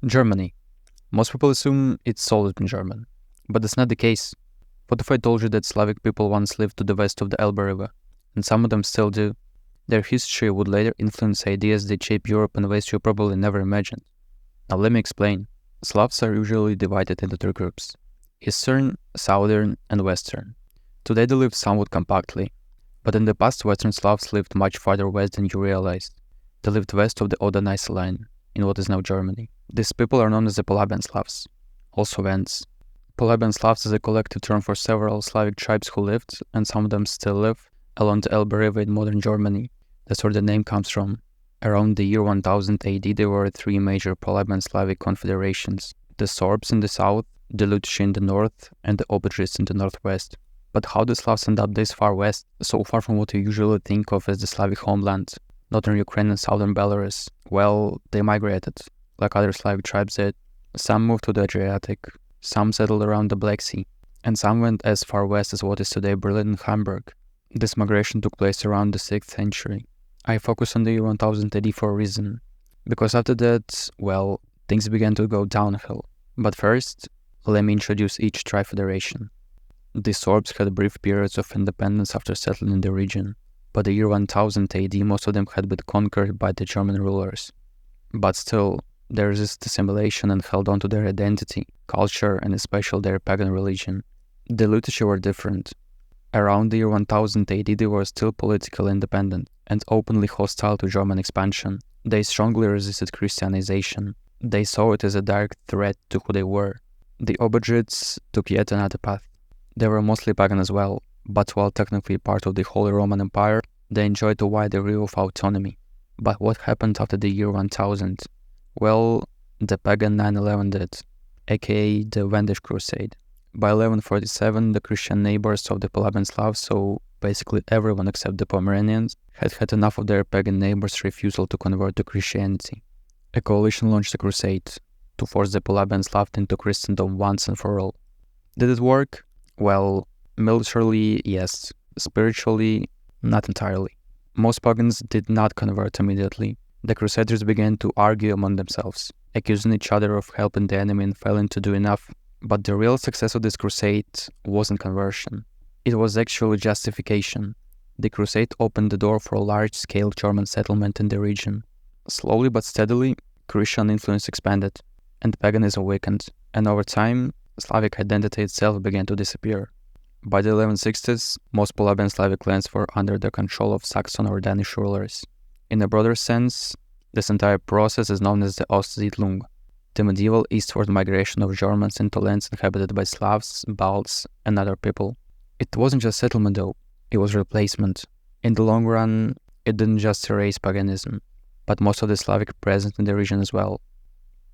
Germany. Most people assume it's solid in German, but that's not the case. What if I told you that Slavic people once lived to the west of the Elbe River, and some of them still do? Their history would later influence ideas that shape Europe in ways you probably never imagined. Now let me explain. Slavs are usually divided into three groups: Eastern, Southern, and Western. Today they live somewhat compactly, but in the past Western Slavs lived much farther west than you realized. They lived west of the Oder-Neisse line, in what is now Germany. These people are known as the Polabian Slavs, also Wends. Polabian Slavs is a collective term for several Slavic tribes who lived, and some of them still live, along the Elbe River in modern Germany. That's where the name comes from. Around the year 1000 AD, there were three major Polabian Slavic confederations: the Sorbs in the south, the Lutschi in the north, and the Obodrists in the northwest. But how did Slavs end up this far west, so far from what you usually think of as the Slavic homeland, northern Ukraine and southern Belarus? Well, they migrated, like other Slavic tribes did. Some moved to the Adriatic, some settled around the Black Sea, and some went as far west as what is today Berlin and Hamburg. This migration took place around the 6th century. I focus on the year 1000 AD for a reason, because after that, well, things began to go downhill. But first, let me introduce each tribe federation. The Sorbs had brief periods of independence after settling in the region. By the year 1000 AD, most of them had been conquered by the German rulers. But still, they resisted assimilation and held on to their identity, culture, and especially their pagan religion. The Lutetia were different. Around the year 1000 AD, they were still politically independent and openly hostile to German expansion. They strongly resisted Christianization. They saw it as a direct threat to who they were. The Obodrists took yet another path. They were mostly pagan as well, but while technically part of the Holy Roman Empire, they enjoyed a wide degree of autonomy. But what happened after the year 1000? Well, the pagan 9/11 did, aka the Wendish Crusade. By 1147, the Christian neighbors of the Polabian Slavs, so basically everyone except the Pomeranians, had had enough of their pagan neighbors' refusal to convert to Christianity. A coalition launched a crusade to force the Polabian Slavs into Christendom once and for all. Did it work? Well, militarily, yes. Spiritually, not entirely. Most pagans did not convert immediately. The Crusaders began to argue among themselves, accusing each other of helping the enemy and failing to do enough. But the real success of this crusade wasn't conversion. It was actually justification. The crusade opened the door for a large-scale German settlement in the region. Slowly but steadily, Christian influence expanded, and paganism weakened, and over time, Slavic identity itself began to disappear. By the 1160s, most Polabian Slavic lands were under the control of Saxon or Danish rulers. In a broader sense, this entire process is known as the Ostsiedlung, the medieval eastward migration of Germans into lands inhabited by Slavs, Balts, and other people. It wasn't just settlement though, it was replacement. In the long run, it didn't just erase paganism, but most of the Slavic present in the region as well.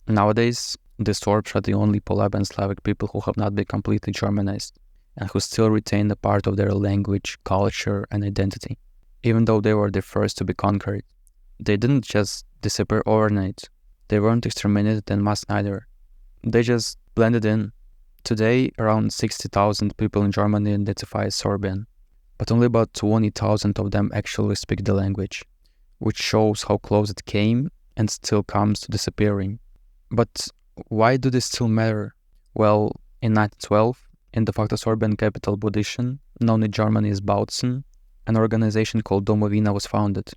Nowadays, the Sorbs are the only Polabian Slavic people who have not been completely Germanized, and who still retain a part of their language, culture, and identity. Even though they were the first to be conquered, they didn't just disappear overnight. They weren't exterminated en masse neither. They just blended in. Today, around 60,000 people in Germany identify as Sorbian, but only about 20,000 of them actually speak the language, which shows how close it came and still comes to disappearing. But why do this still matter? Well, in 1912, in de facto Sorbian capital Budyšin, known in Germany as Bautzen, an organization called Domovina was founded.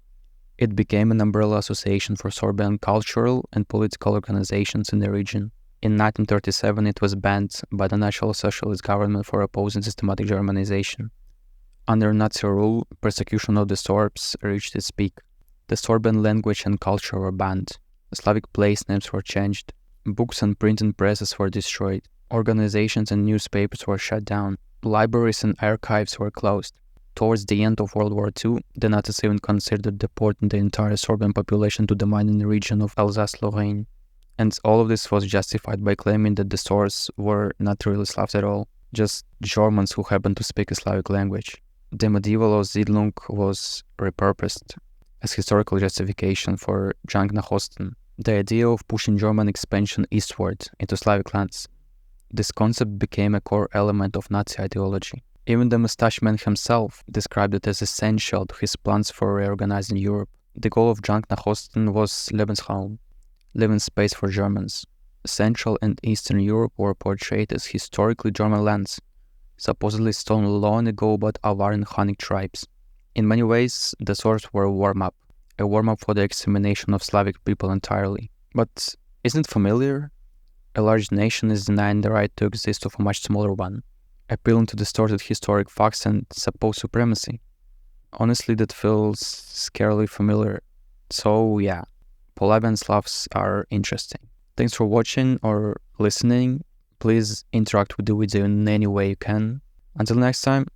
It became an umbrella association for Sorbian cultural and political organizations in the region. In 1937, it was banned by the National Socialist government for opposing systematic Germanization. Under Nazi rule, persecution of the Sorbs reached its peak. The Sorbian language and culture were banned. Slavic place names were changed. Books and printing presses were destroyed. Organizations and newspapers were shut down. Libraries and archives were closed. Towards the end of World War II, the Nazis even considered deporting the entire Sorbian population to the mining region of Alsace-Lorraine. And all of this was justified by claiming that the Sorbs were not really Slavs at all, just Germans who happened to speak a Slavic language. The medieval Ostsiedlung was repurposed as historical justification for Osten, the idea of pushing German expansion eastward into Slavic lands. This concept became a core element of Nazi ideology. Even the mustache man himself described it as essential to his plans for reorganizing Europe. The goal of Osten was Lebensraum, living space for Germans. Central and Eastern Europe were portrayed as historically German lands, supposedly stolen long ago by Avar and Hunnic tribes. In many ways, the sources were a warm-up for the extermination of Slavic people entirely. But isn't it familiar? A large nation is denying the right to exist of a much smaller one, appealing to distorted historic facts and supposed supremacy. Honestly, that feels scarily familiar. So yeah, Polabian Slavs are interesting. Thanks for watching or listening. Please interact with the video in any way you can. Until next time,